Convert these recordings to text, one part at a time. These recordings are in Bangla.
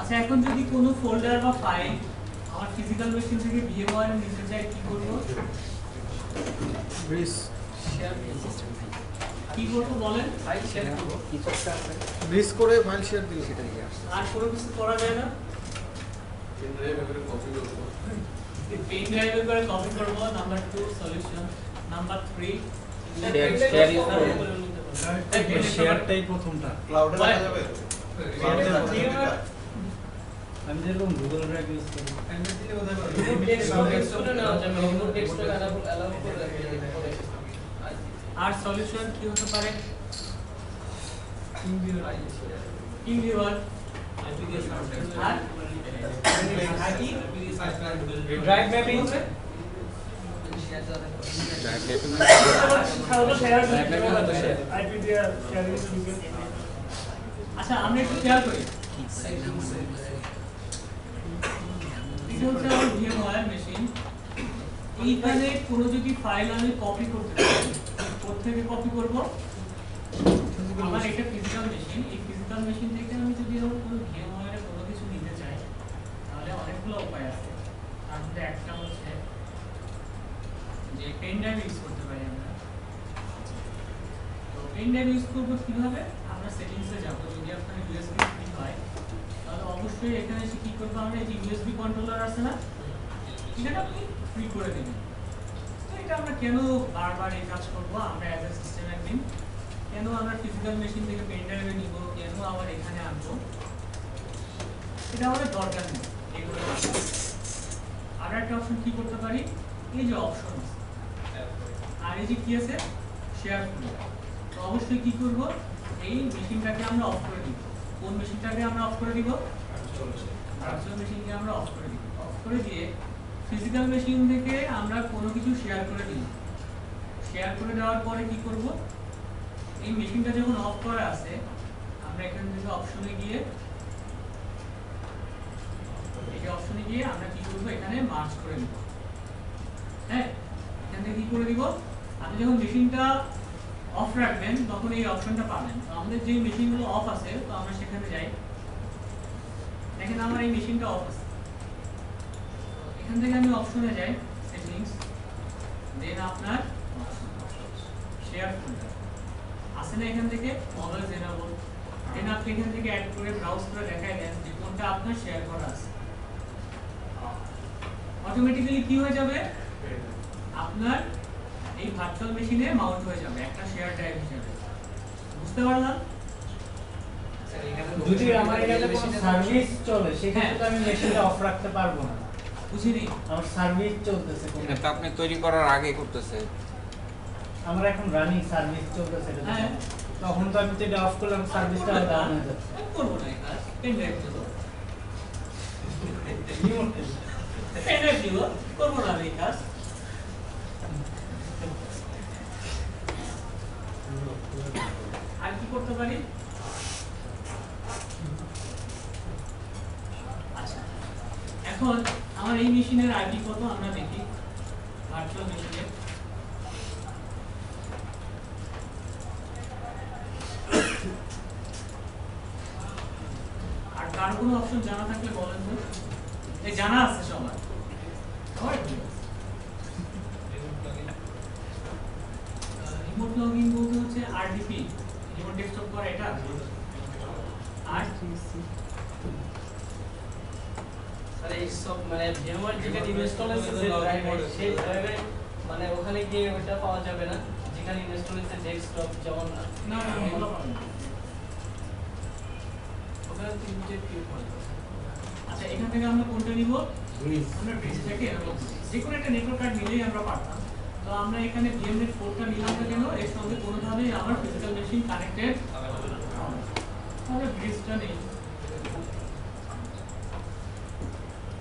আচ্ছা এখন যদি কোনো ফোল্ডার বা ফাইল আমার ফিজিক্যাল মেশিন থেকে VMware এ নিতে চাই কি করব? ব্রিজ শেয়ার সিস্টেম কি করব বলেন? ফাইল শেয়ার করব কিছু একটা আছে ব্রিজ করে ফাইল শেয়ার দিলে সেটা দিয়ে আসছে আর কোনো কিছু করা যায় না? পেন ড্রাইভে করে কপি করব পেন ড্রাইভে করে কপি করব। Number 2 solution. Number 3 share use শেয়ারটাই প্রথমটা ক্লাউডে রাখা যাবে আমি যেরকম গুগল ড্রাইভ ইউজ করি আর সলিউশন কি হতে পারে? টিম ভিউয়ার আর ড্রাইভ ম্যাপিং আচ্ছা আমরা একটু খেয়াল করি এটা হচ্ছে আমার VMware মেশিন। এইখানে কোনো যদি ফাইল আমি কপি করতে চাই কোথা থেকে কপি করব? আমার এটা ফিজিক্যাল মেশিন। এই ফিজিক্যাল মেশিন থেকে আমি যদি কোনো VMware এ কোনো কিছু নিতে চাই তাহলে অনেকগুলো উপায় আছে। তার মধ্যে একটা হচ্ছে যে পেন ড্রাইভ ইউজ করতে পারি আমরা। তো পেন ড্রাইভ ইউজ করব কিভাবে? আমরা সেটিংসে যাব। যদি আপনার USB ফ্রি হয় তাহলে অবশ্যই এখানে এসে কি করব? আমরা এই যে USB কন্ট্রোলার আছে না, এটা আপনি ফ্রি করে দিবেন। তো এটা আমরা কেন বারবার এই কাজ করব? আমরা অ্যাজ এ সিস্টেম অ্যাডমিন কেন আমরা ফিজিক্যাল মেশিন থেকে পেন ড্রাইভে নিব, কেন আবার এখানে আনবো, এটা আমাদের দরকার নেই। এগুলো আর একটা অপশন কি করতে পারি? এই যে অপশন আর এই যে কি আছে শেয়ার ফোল্ডার। তো অবশ্যই কি করব? এই মেশিনটাকে আমরা অফ করে দিব। কোন মেশিনটাকে আমরা অফ করে দিব? ভার্চুয়াল মেশিনকে আমরা অফ করে দিব। অফ করে দিয়ে ফিজিক্যাল মেশিন থেকে আমরা কোনো কিছু শেয়ার করে দিই। শেয়ার করে দেওয়ার পরে কি করব? এই মেশিনটা যখন অফ করা আছে আমরা এখান থেকে অপশনে গিয়ে আমরা কি করব? এখানে মার্জ করে দিব। হ্যাঁ, এখান থেকে কি করে দিব? আপনি যখন মেশিনটা অফ রাখবেন তখন এই অপশনটা পাবেন। তো আমাদের যে মেশিনগুলো অফ আছে তো আমরা সেখানে যাই। দেখেন আমার এই মেশিনটা অফ আছে। এখান থেকে আমি অপশনে যাই, সেটিংস, দেন আপনার শেয়ার ফোল্ডার আছে না, এখান থেকে অলওয়েজ এনেবল। দেন আপনি এখান থেকে অ্যাড করে ব্রাউজ করে দেখায় দেন যে কোনটা আপনার শেয়ার করা আছে। অটোমেটিক্যালি কি হয়ে যাবে? আপনার এই ভার্চুয়াল মেশিনে মাউন্ট হয়ে যাবে একটা শেয়ার ড্রাইভ হিসেবে। বুঝতে পারলাম? যদি আমার এখানে কোনো সার্ভিস চলে সেক্ষেত্রে তো আমি মেশিনটা অফ রাখতে পারবো না। বুঝিনি? আমার সার্ভিস চলতেছে কোনো, এটা তো আপনি তৈরি করার আগে করতেছে। আমার এখন রানিং সার্ভিস চলতেছে এটা। হ্যাঁ, তখন তো আমি তো এটা অফ করলাম, সার্ভিসটা ডাউন হয়ে যাচ্ছে। করবো না এই কাজ। পেন ড্রাইভ দেবো, রিমোট পেন ড্রাইভ দিব, করবো না এই কাজ। আর কি করতে পারি? আচ্ছা, এখন আমার এই মেশিনের আইডি কত আমরা দেখি। ভার্চুয়াল মেশিনের আর কার কোনো অপশন জানা থাকলে বলেন তো। এই জানা আছে সবার, সবাই রিমোট লগইন বলতে হচ্ছে আরডিপি, রিমোট ডেস্কটপ করা এটা। আর স্যার এই সব মানে VMware যেখানে ইনস্টল আছে যে ড্রাইভ সেই ড্রাইভে মানে ওখানে গিয়ে ওটা পাওয়া যাবে না যেখানে ইনস্টল আছে ডেস্কটপ যেমন না না এগুলো পাবেন না। ওখানে তো ইমিডিয়েট কিউ করে। আচ্ছা, এখান থেকে আমরা কোনটা নিব? আমরা ব্রিজ থেকে যে কোনো একটা নেটওয়ার্ক কার্ড নিলেই আমরা পারতাম। তো আমরা এখানে VMnet 4টা নিলাম না কেন? এর সঙ্গে কোনোভাবেই আমার ফিজিক্যাল মেশিন কানেক্টেড আমরা ব্রিজটা নেই।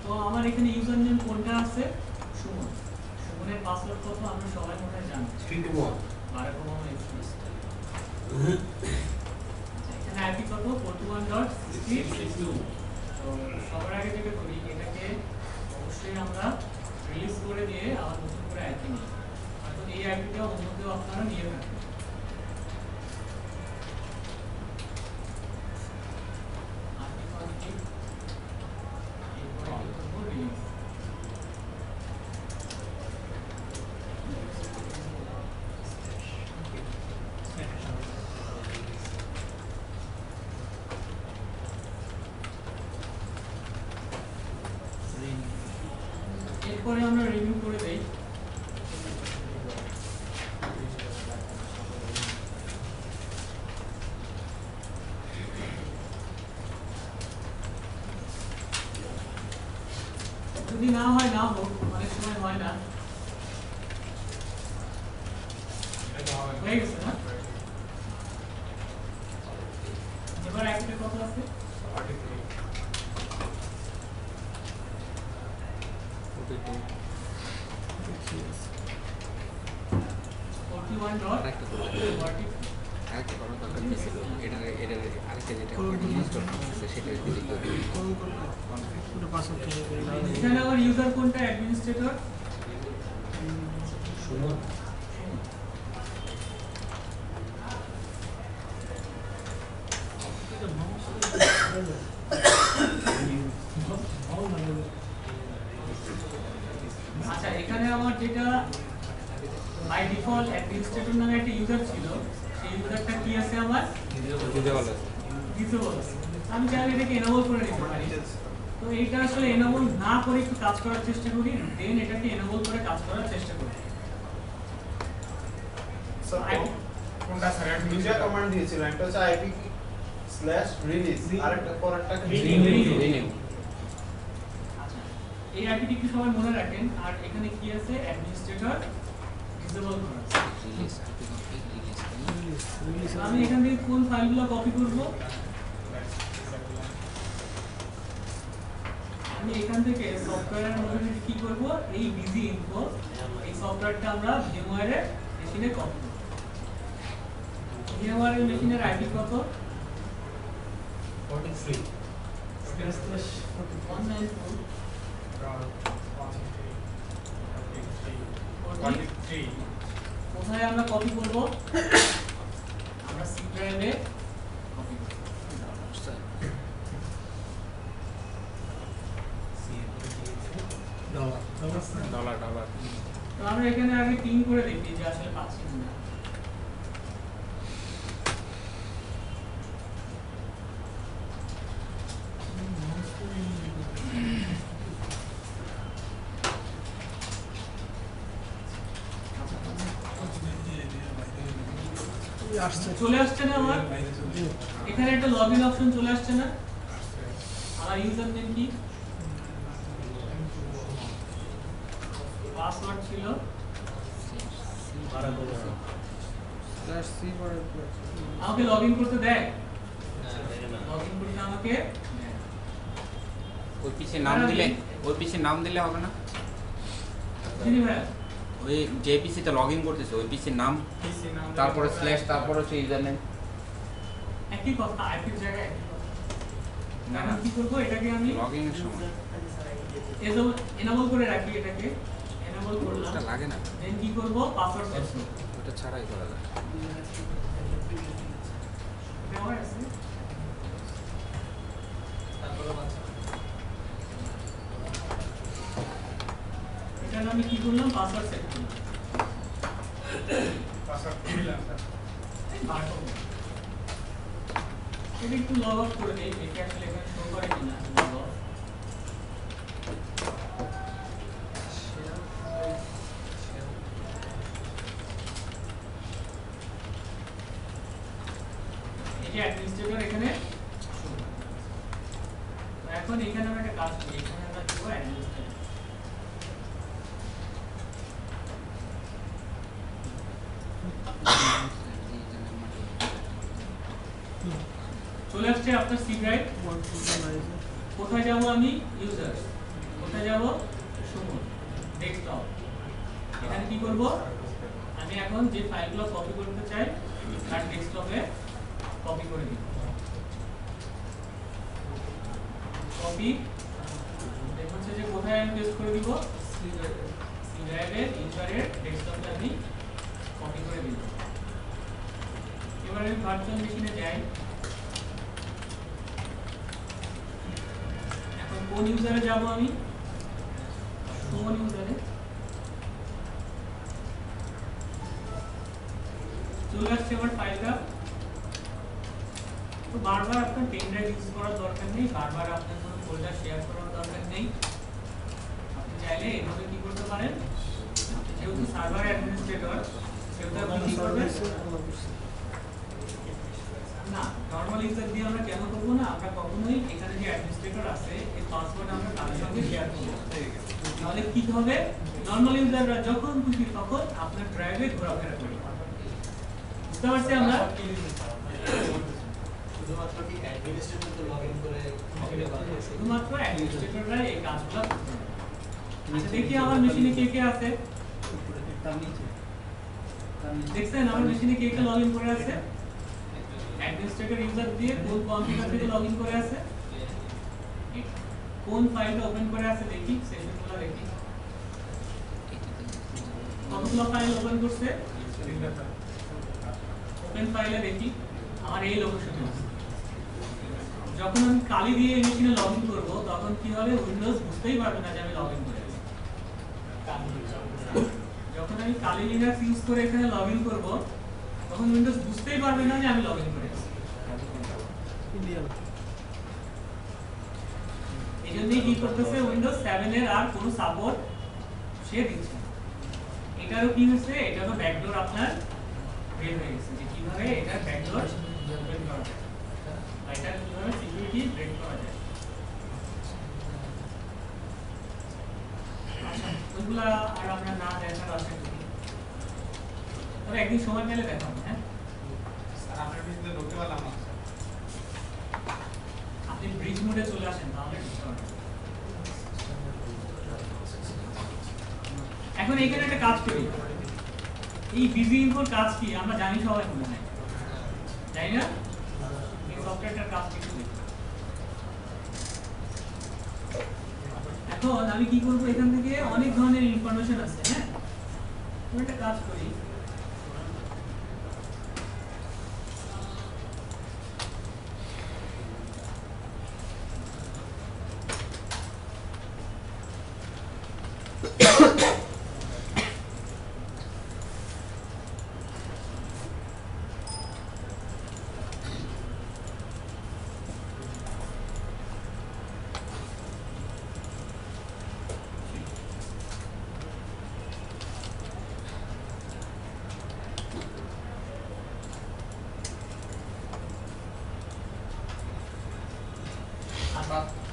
তো আমার এখানে ইউজার নেম কোনটা আছে? সুমন। সুমনের পাসওয়ার্ড কত আমরা সবাই মনে হয় জানি, 321 12 এখানে আইপি কত? 41.60.62। তো সবার আগে যেটা করি এটাকে অবশ্যই আমরা রিলিজ করে দিয়ে আবার নতুন করে আইপি নিই। এখন এই আইপিটা অন্য কেউ আপনারা নিয়ে থাকেন। এরপরে আমরা রিভিউ করে দেই। যদি না হয় না হোক, অনেক সময় হয় না। হয়ে গেছে না? এবার একটা কত আছে? 41 ডট আরেকটা করো। 40 আরেকটা করার দরকার কি ছিল? এটার আরেকটা যেটা ইনস্টল করতেছে সেটা দিতে হবে। পুরো পাসওয়ার্ড চেঞ্জ করে দাও। এখানে আমার ইউজার কোনটা? অ্যাডমিনিস্ট্রেটর সুমন আচ্ছা, এখানে আমার যেটা বাই ডিফল্ট অ্যাডমিনিস্ট্রেটর নামে একটা ইউজার ছিল, সেই ইউজারটা কি আছে আমার? দিতে বলো। ডিসেবল আছে। আমি চাইলে এটাকে এনেবল করে নিতে পারি। তো এইটা আসলে এনেবল না করে একটু কাজ করার চেষ্টা করি, দেন এটাকে এনেবল করে কাজ করার চেষ্টা করি। কোনটা স্যার দুইটা কমান্ড দিয়েছিল, একটা হচ্ছে IP/release আরেকটা পরেরটা রিনিউ। আচ্ছা, এই আইপিটি কি সবাই মনে রাখেন। আর এখানে কি আছে? অ্যাডমিনিস্ট্রেটর ডিসেবল করা আছে। তো আমি এখান থেকে কোন ফাইলগুলো কপি করব? আমি এখান থেকে সফটওয়্যারের মধ্যে কি করব? এই বিজি ইনফো, এই সফটওয়্যারটা আমরা ভিমওয়্যারে মেশিনে কপি করব। ভিমওয়্যারের মেশিনের আইডি কত? 43 193 কোথায় আমরা কপি করব? আমরা সি ড্রাইভে কপি করব। ডলার। তো আমরা এখানে আগে পিং করে দেখি যে আসলে পাচ্ছি কিনা। আসছে চলে আসছে না আমার? এখানে একটা লগইন অপশন চলে আসছে না? আমার ইউজার নেম কি? পাসওয়ার্ড ছিল /c পরে আমাকে লগইন করতে দেয়? লগইন করতে আমাকে ওই পিছে নাম দিলে হবে না? চিনি ভাই, ওই যে পিসিতে লগইন করতেছে ওই পিসির নাম, তারপরে স্ল্যাশ, তারপর হচ্ছে ইউজার নেম। একই কথা, আইপির জায়গায় একই কথা। না আমি কি করব? এটাকে আমি লগইনের সময় এনেবল করে রাখি, এটাকে এনেবল করলাম। ওটা লাগে না, দেন কি করব? পাসওয়ার্ড সেট করব। ওটা ছাড়াই করা যায়। ব্যবহার আছে। তারপরে বাচ্চা এখানে আমি কি করলাম? পাসওয়ার্ড সেট করলাম। পাসওয়ার্ড দিলাম স্যার এটা একটু লগ আউট করে দেই, দেখি আসলে এখানে শো করে কিনা। Log out. এই যে অ্যাডমিনিস্ট্রেটর এখানে show করে। তো এখন এখানে আমরা একটা কাজ করি, এখানে আমরা দেব অ্যাডমিনিস্ট্রেটর। চলে আসছে আপনার সি ড্রাইভ। কোথায় যাব আমি? ইউজার। কোথায় যাব? সুমন। ডেস্কটপ। এখানে কি করব? আমি এখন যে ফাইলগুলো কপি করতে চাই তার ডেস্কটপে কপি করে দিব। কপি দেখুন যে কোথায় আমি পেস্ট করে দিব? সি ড্রাইভের ইউজারের ডেস্কটপে আমি কপি করে দিব। এবার আমি ভার্চুয়াল মেশিনে যাই। এখন কোন ইউজারে যাব আমি? সুমন ইউজারে। চলে আসছে আমার ফাইলটা। তো বারবার আপনার পেন ড্রাইভ ইউজ করার দরকার নেই, বারবার আপনার কোনো ফোল্ডার শেয়ার করার দরকার নেই। আপনি চাইলে এভাবে কি করতে পারেন, যেহেতু সার্ভার অ্যাডমিনিস্ট্রেটর সেহেতু আপনি কি করবেন না, নরমাল ইউজার দিয়ে আমরা কেন করবো না, আমরা কখনোই এখানে যে অ্যাডমিনিস্ট্রেটর আছে এই পাসওয়ার্ড আমরা তাদের সঙ্গে শেয়ার করব না। তাহলে কি হবে, নরমাল ইউজাররা যখন খুশি তখন আপনার ড্রাইভে ঘোরাফেরা করবে। বুঝতে পারছি আমরা? শুধুমাত্র কি অ্যাডমিনিস্ট্রেটর তো লগইন করে শুধুমাত্র অ্যাডমিনিস্ট্রেটররা এই কাজগুলো করতে পারে। আচ্ছা দেখি আমার মেশিনে কে কে আছে, দেখছেন আমার মেশিনে কে কে লগইন করে আছে, অ্যাডমিনিস্ট্রেটর ইউজার দিয়ে কোন কম্পিউটার থেকে লগইন করে আছে, কোন ফাইলটা ওপেন করে আছে দেখি, সেশনগুলো দেখি কতগুলো ফাইল ওপেন করছে, ওপেন ফাইলে দেখি আমার এই লোকেশনে আছে। যখন আমি কালি দিয়ে এই মেশিনে লগইন করব তখন কি হবে, উইন্ডোজ বুঝতেই পারবে না যে আমি লগইন করে আছি। যখন আমি কালি লিনাক্স ইউজ করে এখানে লগইন করব তখন উইন্ডোজ বুঝতেই পারবে না যে আমি লগইন করে আছি। এইজন্যই কি করতেছে, উইন্ডোজ 7 এর আর কোনো সাপোর্ট সে দিচ্ছে না। এটারও কি হচ্ছে, এটারও ব্যাকডোর আপনার বের হয়ে গেছে যে কিভাবে এটা ব্যাকডোর ওপেন করা যায়, এটা কিভাবে সিকিউরিটি ব্রেক করা যায়। আচ্ছা ওইগুলা আর আমরা না দেখার আশা করি, তবে একদিন সময় পেলে দেখাবো। হ্যাঁ স্যার আপনার ভিতরে ঢুকতে পারলাম না। আপনি ব্রিজ মোডে চলে আসেন তাহলে বুঝতে পারবেন। এখন এখানে একটা কাজ করি, এই বিজি ইনফোর কাজ কি আমরা জানি সবাই, মনে হয় জানি না, এই সফটওয়্যারটার কাজ কি দেখি। এখন আমি কি করব, এখান থেকে অনেক ধরনের ইনফরমেশন আছে। হ্যাঁ আমি একটা কাজ করি,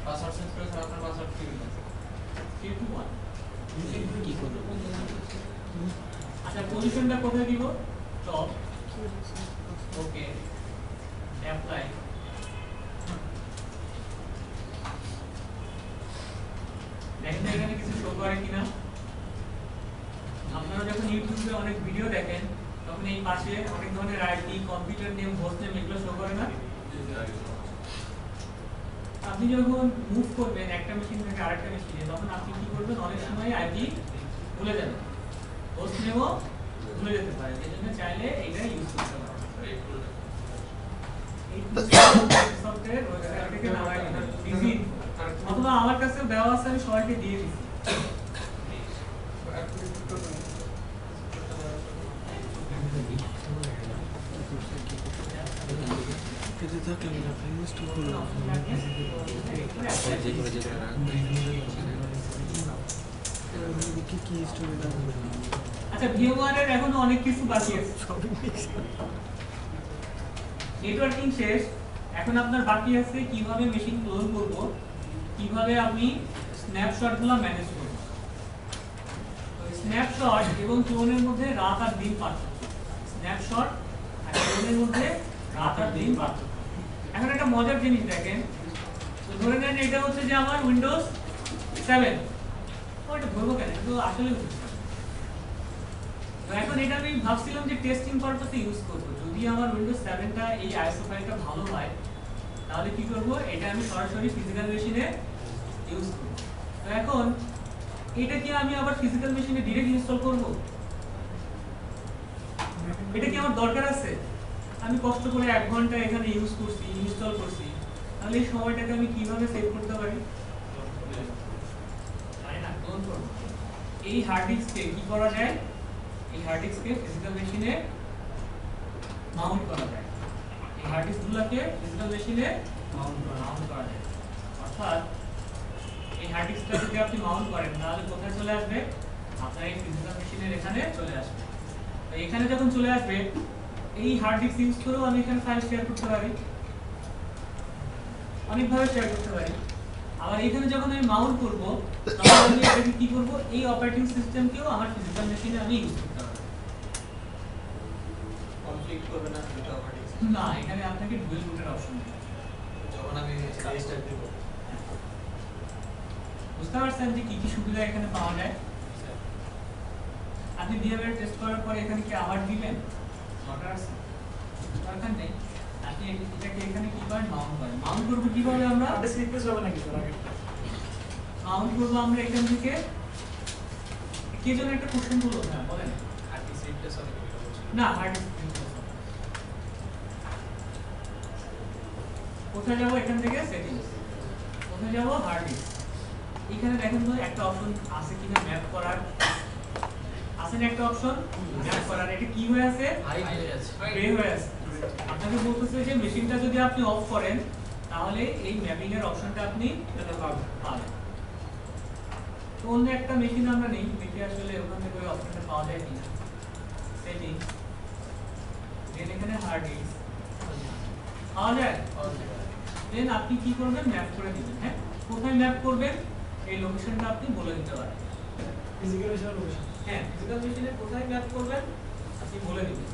পাসওয়ার্ড সেট করে স্যার আপনার পাসওয়ার্ড কি হলো? 321 কি করব? আচ্ছা পজিশনটা কোথায় দিব, টপ, ওকে, অ্যাপ্লাই। দেখেন এখানে কিছু শো করে কিনা। আপনারা যখন ইউটিউবে অনেক ভিডিও দেখেন তখন এই পাশে অনেক ধরনের ID, computer name, host name এগুলো শো করে না। আপনি যখন মুভ করবেন একটা মেশিন থেকে আরেকটা মেশিনে তখন আপনি কি করবেন, অনেক সময় আইডি ভুলে যাবেন, হোস্ট নেমও ভুলে যেতে পারে, এজন্য চাইলে এটা ইউজ করতে পারেন। এই সফটওয়্যার ওয়েবসাইট থেকে নামাই নিন, ইজি, অথবা আমার কাছে দেওয়া আছে, আমি সবাইকে দিয়ে দিচ্ছি। কেটে থাকলে না ইনস্টল করলাম। যে করে কি কি স্টোরি লাগবে? আচ্ছা ভিএমওয়ার এর এখনো অনেক কিছু বাকি আছে, নেটওয়ার্কিং শেষ, এখন আপনার বাকি আছে কিভাবে মেশিন ক্লোন করব, কিভাবে আমি স্ন্যাপশটগুলো ম্যানেজ করব। তো স্ন্যাপশট এবং ক্লোনের মধ্যে রাত আর দিন পার্থক্য, স্ন্যাপশট আর ক্লোনের মধ্যে রাত আর দিন পার্থক্য। এখন একটা মজার জিনিস দেখেন, তো ধরে নেন এটা হচ্ছে যে আমার উইন্ডোজ 7, ওটা বলবো কেন, কিন্তু আসলে তো এখন এটা আমি ভাবছিলাম যে টেস্টিং পারপাসে ইউজ করব, যদি আমার উইন্ডোজ 7টা এই আইএসও ফাইলটা ভালো হয় তাহলে কি করব, এটা আমি সরাসরি ফিজিক্যাল মেশিনে ইউজ করব। তো এখন এটা কি আমি আবার ফিজিক্যাল মেশিনে ডাইরেক্ট ইনস্টল করব, এটা কি আমার দরকার আছে? আমি কষ্ট করে 1 ঘন্টা এখানে ইউজ করছি, ইনস্টল করছি, তাহলে এই সময়টাকে আমি কিভাবে সেভ করতে পারি? জানি না, ক্লোন করব। এই হার্ড ডিস্কে কি করা যায়, এই হার্ড ডিস্কে ফিজিক্যাল মেশিনে মাউন্ট করা যায়, এই হার্ড ডিস্কগুলোকে ফিজিক্যাল মেশিনে মাউন্ট করা যায়। অর্থাৎ এই হার্ড ডিস্কটা যদি আপনি মাউন্ট করেন তাহলে কোথায় চলে আসবে, আপনার এই ফিজিক্যাল মেশিনের এখানে চলে আসবে। তো এখানে যখন চলে আসবে এই হার্ড ডিস্ক ইউজ করেও আমি এখানে ফাইল শেয়ার করতে পারি, অনেকভাবে শেয়ার করতে পারি। আবার এখানে যখন আমি মাউন্ট করব তখন আমি এটাকে কি করব, এই অপারেটিং সিস্টেমকেও আমার ফিজিক্যাল মেশিনে আমি ইউজ করতে পারবো। কনফ্লিক্ট করবে না দুটো অপারেটিং না, এখানে আপনাকে ডুয়াল বুটের অপশন দেবে। যখন আমি রেজিস্টার দেব। বুঝতে পারছেন যে কি কি সুবিধা এখানে পাওয়া যায়? আপনি বিহেভিয়ার টেস্ট করার পরে এখানে কি আবার দিবেন, দরকার আছে? দরকার নেই। আপনি এটাকে এখানে কি করেন, মাউন্ট করেন। মাউন্ট করব কিভাবে আমরা? ডিস্ক রিপ্লেস হবে নাকি স্যার আগে? মাউন্ট করব আমরা এখান থেকে। কে যেন একটা কোশ্চেন বললো, হ্যাঁ বলেন। হার্ড ডিস্ক রিপ্লেস হবে কি বলছেন? না, হার্ড ডিস্ক কোথায় যাব, এখান থেকে সেটিংস, কোথায় যাব, হার্ড ডিস্ক। এখানে দেখেন তো একটা অপশন আছে কিনা ম্যাপ করার, আছে না একটা অপশন ম্যাপ করার, এটা কি হয়ে আছে, হাইড হয়ে যাচ্ছে। গ্রে হয়ে আছে। আপনাকে বলতেছে যে মেশিনটা যদি আপনি অফ করেন তাহলে এই ম্যাপিং এর অপশনটা আপনি পাবেন। তো অন্য একটা মেশিন আমরা নেই, দেখি আসলে ওখান থেকে ওই অপশনটা পাওয়া যায় কিনা। সেটিং, দেন এখানে হার্ড ডিস্ক পাওয়া যায়। দেন আপনি কি করবেন, ম্যাপ করে দিবেন। হ্যাঁ, কোথায় ম্যাপ করবেন এই লোকেশনটা আপনি বলে দিতে পারেন। ফিজিক্যাল মেশিনের লোকেশন হ্যাঁ, ফিজিক্যাল মেশিনে কোথায় ম্যাপ করবেন আপনি বলে দিবেন।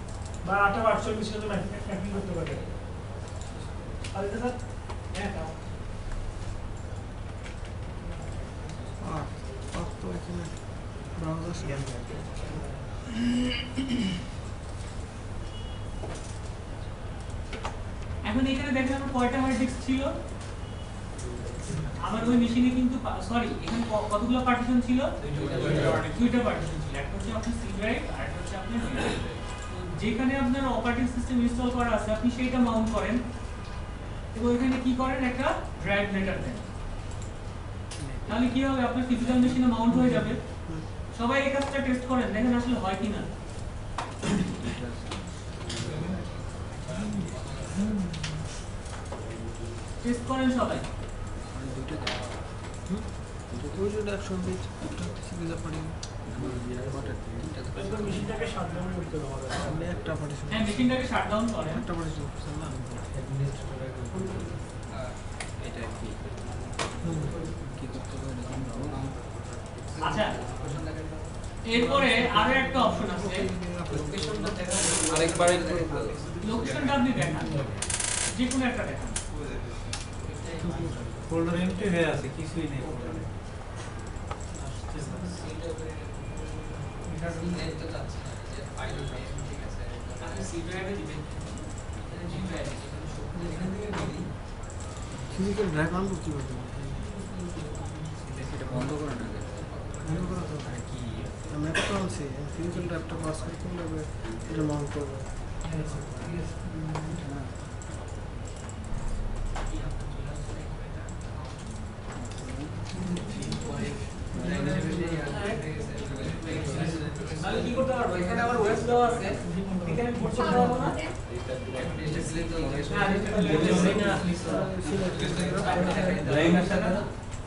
বা আটা ভার্চুয়াল মেশিনে ম্যাপিং করতে পারে। আর এটা স্যার হ্যাঁ, তাও আর তো এখানে ব্রাউজার শেয়ার এখন এখানে দেখেন আমার কয়টা হার্ড ডিস্ক ছিল, আমার ওই মেশিনে কিন্তু সরি এখানে কতগুলো পার্টিশন ছিল, দুইটা পার্টিশন ছিল। একটা হচ্ছে আপনার সি ড্রাইভ আর একটা হচ্ছে আপনার মেন ড্রাইভ। যেখানে আপনার অপারেটিং সিস্টেম ইনস্টল করা আছে আপনি সেইটা মাউন্ট করেন এবং এখানে কি করেন, একটা ড্রাইভ লেটার দেন। তাহলে কি হবে, আপনার ফিজিক্যাল মেশিনে মাউন্ট হয়ে যাবে। সবাই এই কাজটা টেস্ট করেন, দেখেন আসলে হয় কিনা। টেস্ট করেন সবাই। ওই যে অ্যাকশন পেজ একটা সিরিজ পারি তো মেশিনটাকে শাটডাউন করতে হবে। আপনি একটা পার্টিশন হ্যাঁ, মেশিনটাকে শাটডাউন করেন। একটা পার্টিশন করছেন না এটা কি কি করতে হবে আচ্ছা, এরপরে আরো একটা অপশন আছে, লোকেশনটা দেখান। আরেকবার লোকেশনটা আপনি দেখান, যে কোনো একটা দেখান। ফোল্ডার এমটি হয়ে আছে, কিছুই নেই ফোল্ডারে। আপনি সি ড্রাইভে দিবেন, এখানে জি ড্রাইভে এখান থেকে দিবেন। ফিজিক্যাল ড্রাইভ অন করতে পারবেন এটা বন্ধ করে না বন্ধ করা তো কি ম্যাপ তো আছে ফিজিক্যাল ড্রাইভটা পাস করতে হবে, এটা মাউন্ট করবো। তাহলে কি করতে পারবো, এখানে আমার ওয়েস দেওয়া আছে, এখানে পোর্ট করতে পারবো না।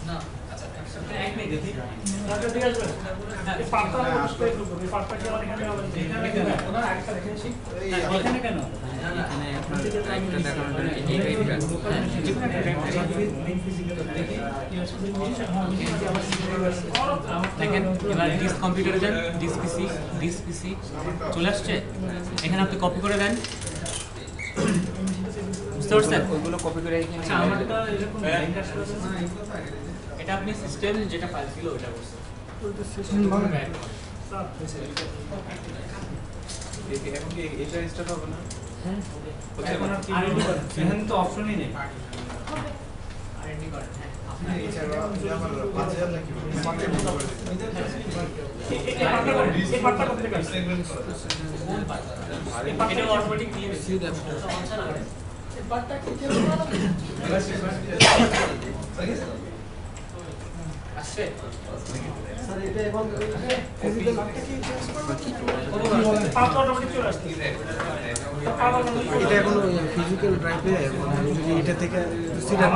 না, আচ্ছা আপনি এক মিনিট দেখি। তাহলে ঠিক আছে। এই পার্টটা আমি বুঝতে পারবো। এই পার্টটা কি আমার এখানে হবে? এখানে কেন? ওনার আরেকটা দেখেছি। এখানে কেন? এখানে আপনার একটা দেখানোর জন্য এই ড্রাইভটা যে কোনো একটা ড্রাইভ মেইন ফিজিক্যাল দেখি কি আছে মেশিন হ্যাঁ মেশিন আছে আমার সিস্টেমে আছে। দেখেন, এবার ডিস্ক কম্পিউটারে যান, ডিস্ক পিসি চলে আসছে। এখানে আপনি কপি করে দেন, বুঝতে পারছেন? ওইগুলো কপি করে এখানে আচ্ছা আমারটা এরকম ব্যাংক আসলে না। এটা আপনি সিস্টেম যেটা ফাইল ছিল ওটা করছেন। ওইটা সিস্টেম ভালো স্যার হয়েছে। এখন কি এটা স্টার্ট হবে না? এখন আর কি আরএনডি করেন। এখানে তো অপশনই নেই। আরএনডি করেন, হ্যাঁ। আপনি এই ছাড়া আমার 5000 নাকি এই পার্টটা করতে গেছে। কোন পার্ট? এটা অটোমেটিক দিয়ে দিচ্ছে। সি ড্রাইভ সমস্যা না করে। এই পার্টটা কি আসছে স্যার এটা এখন ফিজিক্যাল কি চেঞ্জ করবে পাঁচ অটোমেটিক চলে আসছে এটা এখন ফিজিক্যাল ড্রাইভে আমি যদি এটা থেকে সিলেক্ট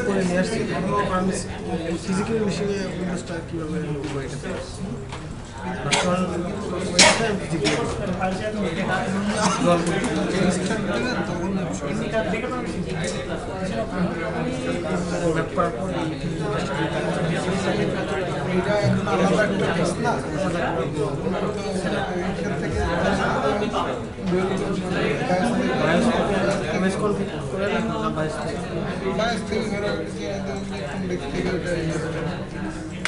করে নিয়ে আসছি তখন আমি ফিজিক্যাল মেশিনে উইন্ডোজটা কীভাবে ঢুকবো এটাতে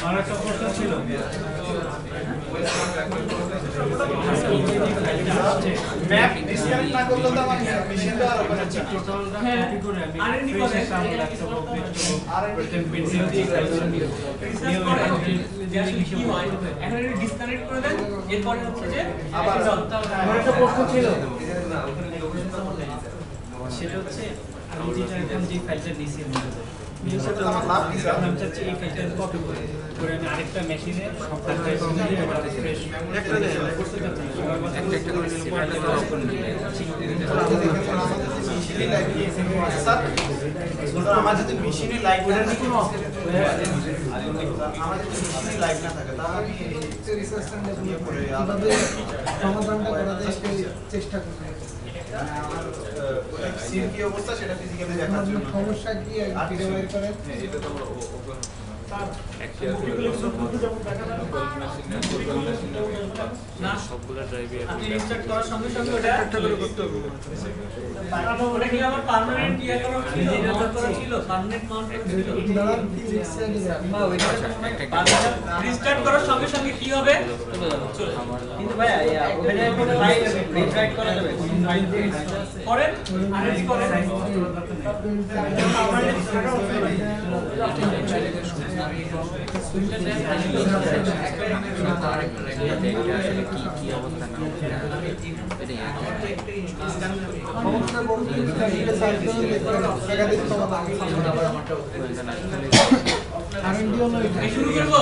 আরেকটা প্রশ্ন ছিল ম্যাপ ডিসকানেক্ট না করলে তো আমার মেশিনটা ওখানে টোটালটা হ্যাঁ, কপি করে আমি R&D ফ্রেশ করে। সামনে ল্যাপটপ রিসার্চ করা হবে যে আসলে কি হয় এখন এটা ডিসকানেক্ট করে দেন এরপরে হচ্ছে যে আবার আমার একটা প্রশ্ন ছিল সেটা হচ্ছে আমি যেটা এখন যে ফাইলটা নিয়েছি সেটা আমার লাভ কি স্যার? আমি চাচ্ছি এই ফাইলটা কপি করে আমি আরেকটা মেশিনে সফটওয়্যারটা ফ্রেশ একটা দেয় একটা করে সিলেক্ট করে ওপেন স্যার আমার যদি মেশিনে লাইভ না থাকে আমার যদি মেশিনে লাইভ না থাকে তাহলে আমি রিসার্চটা নিয়ে পড়ে কিভাবে সমাধানটা করা যায় সেই চেষ্টা করবো আমার সির কি অবস্থা সেটা ফিজিক্যালি দেখার জন্য সমস্যা কি ফিরে বের করেন এটা তো আমরা ওপেন না সবগুলো ড্রাইভে আপনি রিস্টার্ট করার সঙ্গে সঙ্গে ওটা একটা করে করতে হবে ওটা কি আমার পার্মানেন্ট ইয়ে করা ছিল মাউন্ট করা ছিল পার্মানেন্ট মাউন্ট করা ছিল দাঁড়ান ফিজিক্স এ রিস্টার্ট করার সঙ্গে সঙ্গে কি হবে চলে কিন্তু ভাইয়া ওখানে কোনো ফাইল রিট্রাইট করা যাবে করেন আরেঞ্জ করেন আসলে কি কি অবস্থা না সমস্যা বলতে এটা সাইকেল একাধিক সমাধান R&D হলো এটা এই শুরু করব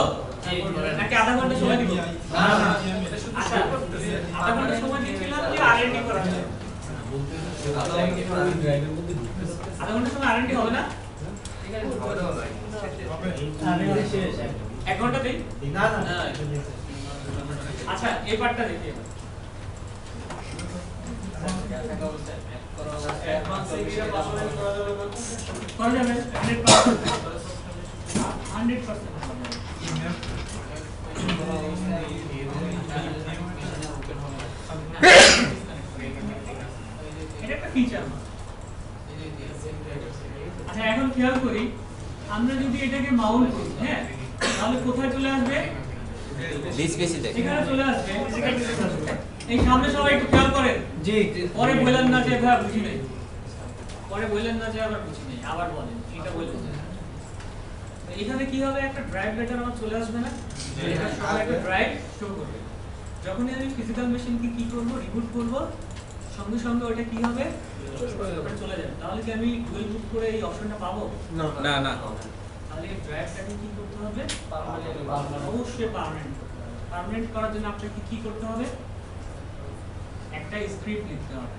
নাকি আধা ঘন্টা সময় দিব আচ্ছা আধা ঘন্টা সময় দিয়েছিলাম যে আরএনডি করা হবে আধা ঘন্টা সময় আরএনডি হবে না এক ঘন্টা দেই না না আচ্ছা এই পার্টটা দেখি করা যাবে 100% এটা একটা ফিচার আচ্ছা এখন খেয়াল করি আমরা যদি এটাকে মাউন্ট করি হ্যাঁ তাহলে কোথায় চলে আসবে লিস্ট বেশি দেখে এখানে চলে আসবে এই সামনে সবাই একটু খেয়াল করেন জি পরে বললেন না যে ভাই বুঝি নাই পরে বললেন না যে আবার বুঝি নাই আবার বলেন এটা বললেন এখানে কি হবে একটা ড্রাইভ লেটার আমার চলে আসবে না এটা সবাই একটা ড্রাইভ শো করবে যখনই আমি ফিজিক্যাল মেশিনকে কি করব রিবুট করব সঙ্গে সঙ্গে ওটা কি হবে চলে যাবে তাহলে কি আমি ডুয়েল বুট করে এই অপশনটা পাবো না না তাহলে এই ড্রাইভটাকে কি করতে হবে অবশ্যই পার্মানেন্ট করার জন্য আপনাকে কি করতে হবে একটা স্ক্রিপ্ট লিখতে হবে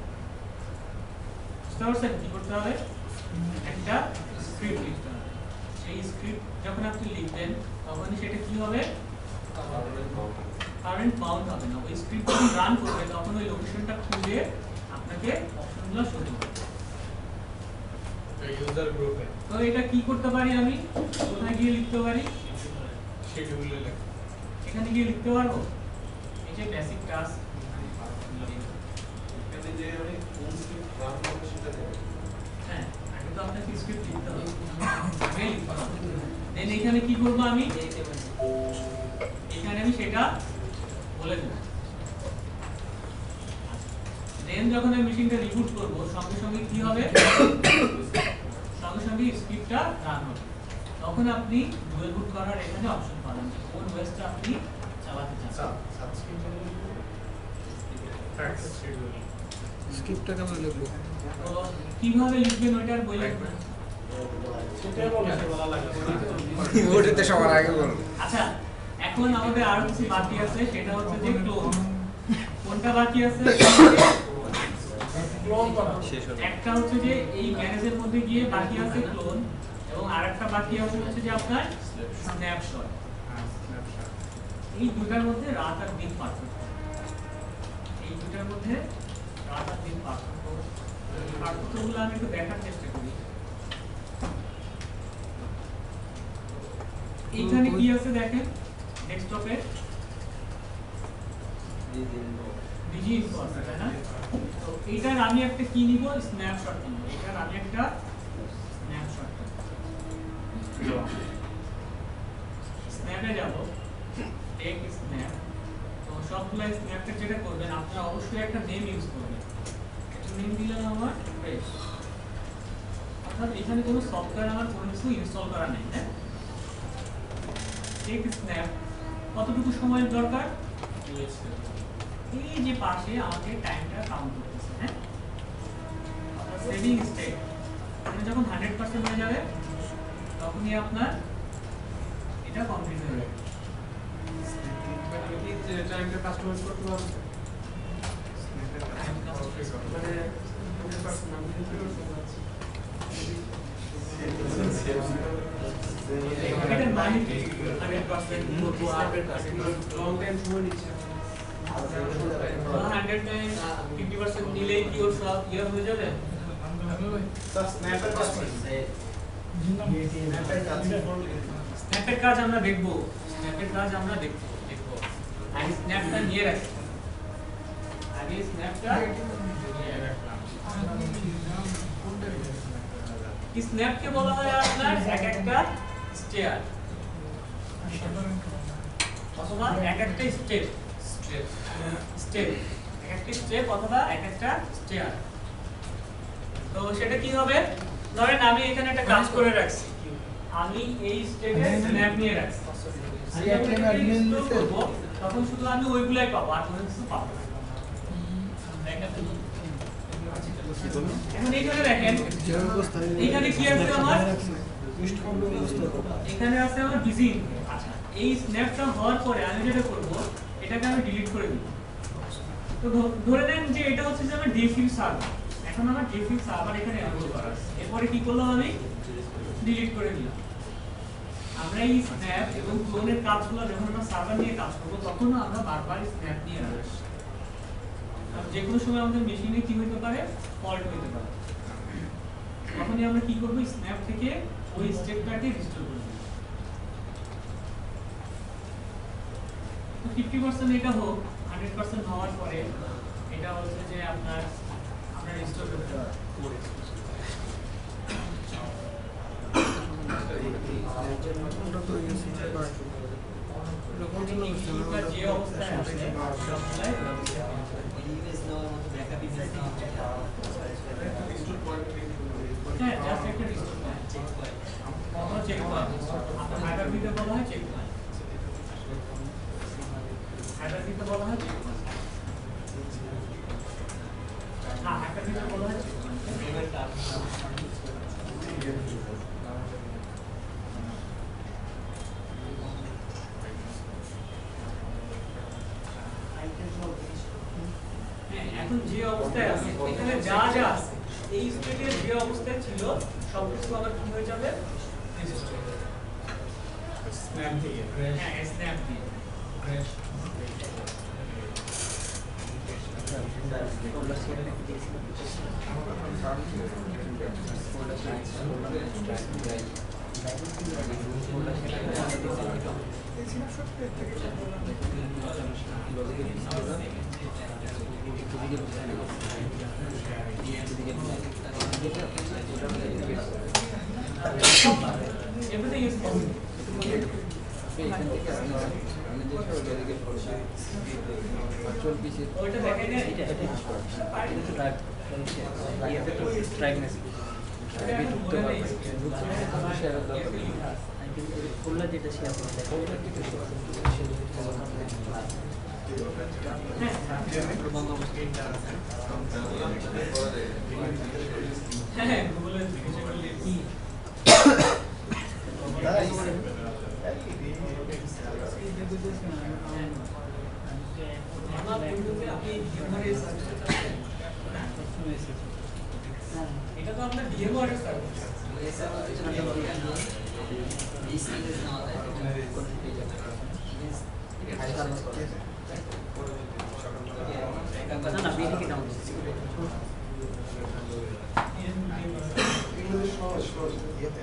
বুঝতে পারছেন কি করতে হবে একটা স্ক্রিপ্ট লিখতে হবে সেই স্ক্রিপ্ট যখন আপনি লিখবেন তখনই সেটা কি হবে কারেন্ট বাউন্ড হবে না ওই স্ক্রিপ্ট যখন রান করবে তখন ওই লোকেশনটা খুঁজে আপনাকে অপশনগুলো শো করবে ইউজার গ্রুপে তো এটা কি করতে পারি আমি কোথায় গিয়ে লিখতে পারি শিডিউলে লেখা এখানে গিয়ে লিখতে পারবো এই যে বেসিক টাস্ক এখানে যে আমি কোন স্ক্রিপ্ট রান করব সেটা দেব হ্যাঁ আগে তো আপনাকে স্ক্রিপ্ট লিখতে হবে আগে লিখতে হবে দেন এখানে কি করব আমি এখানে আমি সেটা বলে দেব দেন যখন আমি মেশিনটা রিবুট করব সঙ্গে সঙ্গে কি হবে সঙ্গে সঙ্গে স্ক্রিপ্টটা রান হবে তখন আপনি ডুয়েল বুট করার এখানে অপশন পাবেন যে কোন ওয়েসটা আপনি চালাতে চান স্ক্রিপ্টটা কেমন লিখবো তো কিভাবে লিখবেন ওইটার বই লাগবে সেটাই বলা লাগে ওটাতে সবার আগে বলো। আচ্ছা, এখন আমাদের আরো কিছু বাকি আছে, সেটা হচ্ছে যে ক্লোন। কোনটা বাকি আছে? ক্লোন করা। একটা হচ্ছে যে এই ম্যানেজের মধ্যে গিয়ে বাকি আছে ক্লোন, এবং আরেকটা বাকি আছে হচ্ছে যে আপনার স্ন্যাপশট। এই দুটার মধ্যে রাত আর দিন পার্থক্য। এই দুটার মধ্যে রাত আর দিন পার্থক্য। পার্থক্যগুলো আমি একটু দেখার চেষ্টা করি। এইখানে কি আছে দেখেন, ডেস্কটপে ডিজি ইনফো আছে, তাই না? তো এইটার আমি একটা কি নিব, স্ন্যাপশট নিব। এইটার আমি একটা স্ন্যাপশট স্ন্যাপে যাব, টেক স্ন্যাপ। তো সবগুলো স্ন্যাপের যেটা করবেন, আপনারা অবশ্যই একটা নেম ইউজ করবেন। একটা নেম দিলাম আমার ফ্রেশ, অর্থাৎ এখানে কোনো সফটওয়্যার আমার কোনো কিছু ইনস্টল করা নেই। হ্যাঁ, টেক স্ন্যাপ কতটুকু সময়ের দরকার? এই যে পাশে আমাদের টাইমটা কাউন্ট করতেছে। হ্যাঁ, আপনার সেভিং স্টেট মানে যখন 100% হয়ে যাবে তখনই আপনার এটা কমপ্লিট হয়ে যাবে। টাইমটা কাস্টমাইজ করতে পারবে মানে 100% আমি এটা মানে কি 100% করব আর লং টাইম সময় নিচ্ছে 100 টাইম 50% নিলেই কি ওর সব ইয়ে হয়ে যাবে? স্যার স্ন্যাপের কাজ কি? স্ন্যাপের কাজ আমরা দেখব, স্ন্যাপের কাজ আমরা দেখব। আগে স্ন্যাপটা নিয়ে রাখি, আগে স্ন্যাপটা নিয়ে রাখলাম। স্ন্যাপকে বলা হয় আপনার এক একটা স্টেয়ার অথবা এক একটা স্টেপ, স্টেপ এক একটা স্টেপ অথবা এক একটা স্টেয়ার। তো সেটা কি হবে, ধরেন আমি এখানে একটা কাজ করে রাখছি, আমি এই স্টেপে স্ন্যাপ নিয়ে রাখছি, তখন শুধু আমি ওইগুলাই পাবো, আর কোনো কিছু পাবো না। এখন এইখানে দেখেন, এইখানে কি আছে আমার, এখানে আছে আমার বিজি। আচ্ছা, এই স্ন্যাপটা হওয়ার পরে আমি যেটা করব, এটাকে আমি ডিলিট করে দিব। তো ধরে নেন যে এটা হচ্ছে যে আমার ডিএফইউ সার্ভার। এখন আমার ডিএফইউ সার্ভার এখানে এনরোল করা আছে। এরপরে কি করলাম, আমি ডিলিট করে দিলাম। আমরা এই স্ন্যাপ এবং ক্লোনের কাজগুলো যখন আমরা সার্ভার নিয়ে কাজ করব, তখন আমরা বারবার স্ন্যাপ নিয়ে আসব। যে কোনো সময় আমাদের মেশিনে কি হতে পারে, ফল্ট হতে পারে, তখনই আমরা কি করব, স্ন্যাপ থেকে ওই স্টেপটাকে রিস্টোর করব। তো 50% এটা হোক, 100% হওয়ার পরে এটা হচ্ছে যে আপনার আমরা রিস্টোর করতে পারব। যে অবস্থায় আছে হ্যাঁ, জাস্ট একটা রিস্টোর পয়েন্ট, চেক পয়েন্ট। আপনার হাইডার দিতে বলা হয় চেক পয়েন্ট, হাইডার দিতে বলা হয় চেক পয়েন্ট। হ্যাঁ, হাইডার দিতে বলা হয় চেক পয়েন্ট। এখন যে অবস্থায় আছে, এখানে যা যা আছে, এই স্টেটে যে অবস্থায় ছিল সবকিছু আবার কি হয়ে যাবে, স্ন্যাপ থেকে হ্যাঁ, স্ন্যাপ দিয়ে ক্র্যাশ everything is possible. ওইটা দেখাই দেন, হ্যাঁ, গুগলে জিজ্ঞাসা করলে কি দাদা এটা তো আপনার VMware এর সার্ভিস। ইংলিশ সহজ সহজ ইয়েতে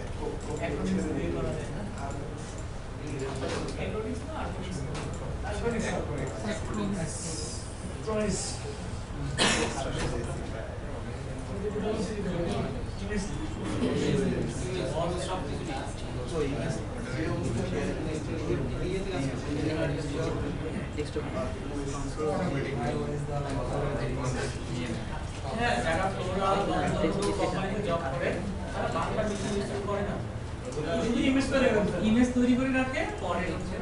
হ্যাঁ, যারা ফ্লোরাল বা কোম্পানিতে জব করে তারা বাংলা বেশি ইউজ করে না। শুধু ইমেজ তৈরি করে রাখে, পরে হচ্ছে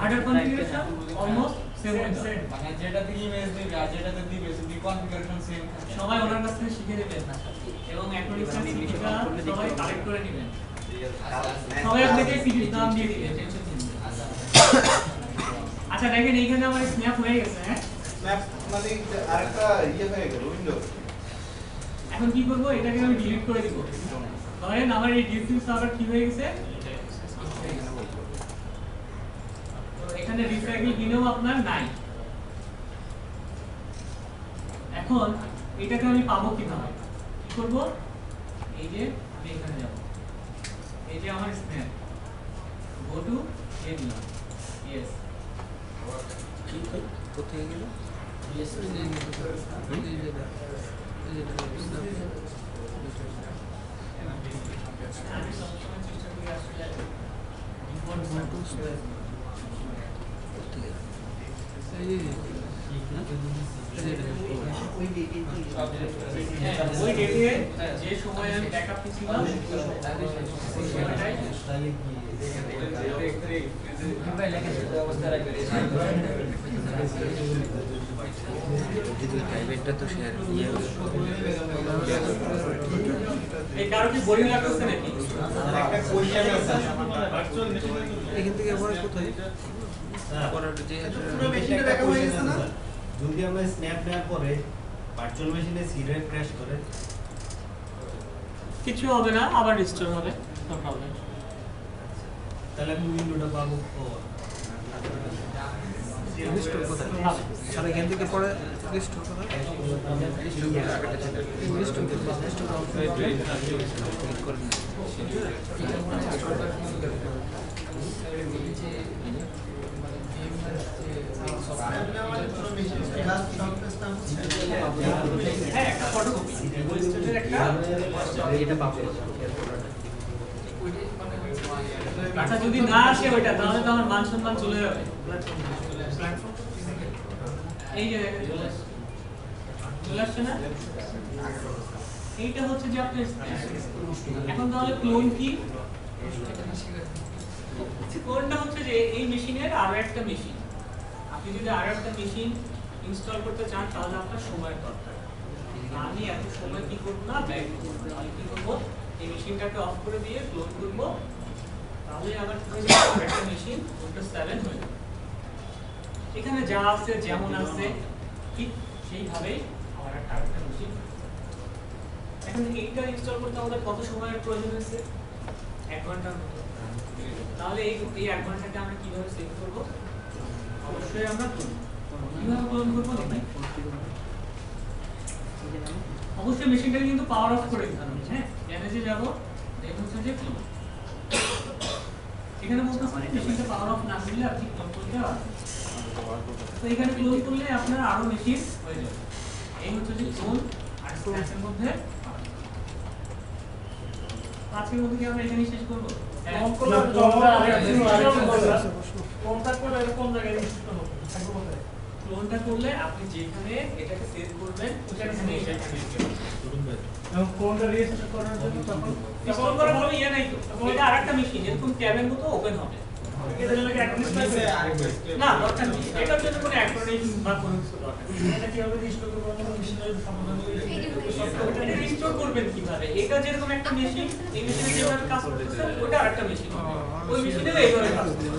হার্ডওয়্যার কনফিগারেশন অলমোস্ট সেম মানে যেটাতে ইমেজ দিবে আর যেটাতে দিবে যদি কনফিগারেশন সেম সবাই ওনার কাছ থেকে শিখে নেবেন এবং অ্যাক্রোনিমটা সবাই কালেক্ট করে নেবেন। সবাই আপনাকে সিরিজ নাম দিয়ে দিবেন, টেনশন নেই। আচ্ছা দেখেন এইখানে আমার স্ন্যাপ হয়ে গেছে। হ্যাঁ, স্ন্যাপ মানে আরেকটা ইয়ে হয়ে গেল উইন্ডো। এখন কি করব, এটাকে আমি ডিলিট করে দিব। ধরেন আমার এই ডিসিউ সার্ভার কি হয়ে গেছে, তো এখানে রিসাইকেল বিনেও আপনার নাই। এখন এটাকে আমি পাবো কিভাবে, কি করব, এই যে আমি এখানে যাব, এই যে আমার স্ন্যাপ গো টু এ দিলাম, ইয়েস কোথায় গেল? আমি সবসময় চেষ্টা করি আসলে ওই ডেটে যে সময় আমি ব্যাকআপ দিছিলাম ওই সময়টাই প্রাইভেটটা তো শেয়ার এই কারো কি বোরিং লাগতেছে নাকি? একটা কোশ্চেন আছে এখান থেকে আবার কোথায় করার যে পুরো মেশিনটা ব্যাকআপ হয়ে গেছে না? যদি আমরা স্ন্যাপ নেওয়ার পরে ভার্চুয়াল মেশিনে সিডার ক্র্যাশ করে কিছু হবে না, আবার রিস্টোর হবে, নো প্রবলেম। তাহলে আমি উইন্ডোটা পাবো। রিস্টোর কোথায়? আর এখান থেকে পরে রিস্টোর কোথায়? রিস্টোর হ্যাঁ, একটা ফটোকপি ওয়েস্টের একটা এটা পাবো। আচ্ছা যদি না আসে ওইটা, তাহলে তো আমার মান সম্মান চলে যাবে। এই যে চলে আসছে না, এইটা হচ্ছে যে আপনার এখন তাহলে ক্লোন কি, ক্লোনটা হচ্ছে যে এই মেশিনের আরো একটা মেশিন, আপনি যদি আরো একটা মেশিন ইনস্টল করতে চান তাহলে আপনার সময়ের দরকার। আমি এত সময় কি করব না, ব্যয় করব। আমি কি করব, এই মেশিনটাকে অফ করে দিয়ে ক্লোন করব, তাহলে আবার একটা মেশিন উইন্ডোজ 7 হয়ে যাবে। এখানে যা আছে যেমন আছে ঠিক সেইভাবেই আমার একটা মেশিন। এখন এইটা ইনস্টল করতে আমাদের কত সময়ের প্রয়োজন হয়েছে? 1 ঘন্টার মতো। তাহলে এই 1 ঘন্টাকে আমরা কিভাবে সেভ করব? অবশ্যই আমরা কিভাবে ক্লোন করব দেখি। অবশ্যই মেশিনটাকে কিন্তু পাওয়ার অফ করে দিতে হবে। হ্যাঁ, ম্যানেজে যাব, দেখুন যে ক্লোন। এখানে বলতেছে মেশিনটা পাওয়ার অফ না করলে আপনি ক্লোন করতে পারবেন। তো এখানে ক্লোন করলে আপনার আরো মেশিন হয়ে যাবে। এই হচ্ছে যে ক্লোন আর স্ন্যাপের মধ্যে। আজকের মধ্যে কি আমরা এখানেই শেষ করব? ক্লোনটা করলে আপনি যেখানে এটাকে সেভ করবেন সেখানে এটা সেভ করবেন। এবং কোনটা রেজিস্টার করার জন্য তখন ইনস্টল করার কোনো ইয়ে নাই তো। এটা আরেকটা মেশিন এরকম ট্যাবের মতো ওপেন হবে। এটার জন্য কি অ্যাক্রোনিম লাগবে? না, দরকার নেই। এটার জন্য কোনো অ্যাক্রোনিম বা কোনো কিছু দরকার নেই। এটা কিভাবে রিস্টোর করব আমরা মেশিনের সমাধান করে এটা রিস্টোর করবেন কিভাবে? এটা যেরকম একটা মেশিন, এই মেশিনে যেভাবে কাজ করতেছে ওটা আরেকটা মেশিন। ওই মেশিনেও এইভাবে কাজ করবে।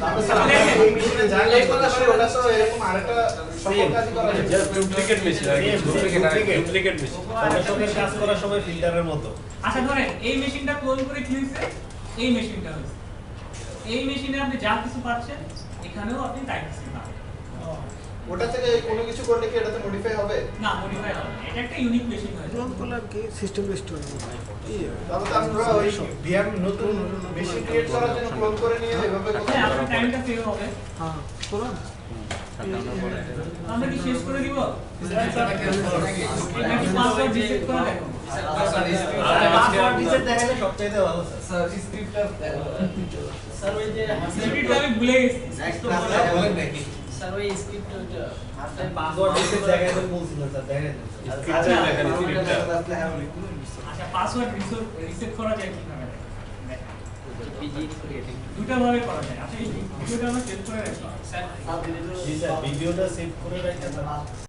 তারপর স্যার এই মেশিনে যা লাইক করতে পারে ওটা তো এরকম আরেকটা সকল কাজই করা যায়। জাস্ট ডুপ্লিকেট মেশিন আর কি ডুপ্লিকেট মেশিন ফটোশপের কাজ করার সময় ফিল্টারের মতো আচ্ছা ধরেন এই মেশিনটা ক্লোন করে কি হয়েছে? এই মেশিনটা হয়েছে। এই মেশিনে আপনি যা কিছু পাচ্ছেন এখানেও আপনি তাই কিছু পাবেন। ওটা থেকে কোনো কিছু করলে কি এটাতে মডিফাই হবে? না, মডিফাই হবে না। এটা একটা ইউনিক মেশিন হয়েছে। ক্লোন করলে আর কি সিস্টেম রেস্টোর তাহলে তো আমরা ওই ভিএম নতুন মেশিন ক্রিয়েট করার জন্য ক্লোন করে নিয়ে এভাবে করতে হ্যাঁ, আপনার টাইমটা সেভ হবে। হ্যাঁ করুন আমরা কি শেষ করে দিব? নাকি পাসওয়ার্ড রিসেট করে দেখো? পাসওয়ার্ড রিসেট দেখালে সবচেয়ে ভালো স্যার স্যার ওই যে স্ক্রিপ্ট আমি ভুলে গেছি। স্যার ওই স্ক্রিপ্ট ওইটা আপনার পাসওয়ার্ড রিসেট দেখাতে বলছিলেন স্যার দেখেন আচ্ছা, পাসওয়ার্ড রিসেট করা যায় কিভাবে? দুটো ভাবে করা যায়। আচ্ছা, এই ভিডিওটা আমরা সেভ করে রাখি। স্যার জি স্যার ভিডিওটা সেভ করে রাখতে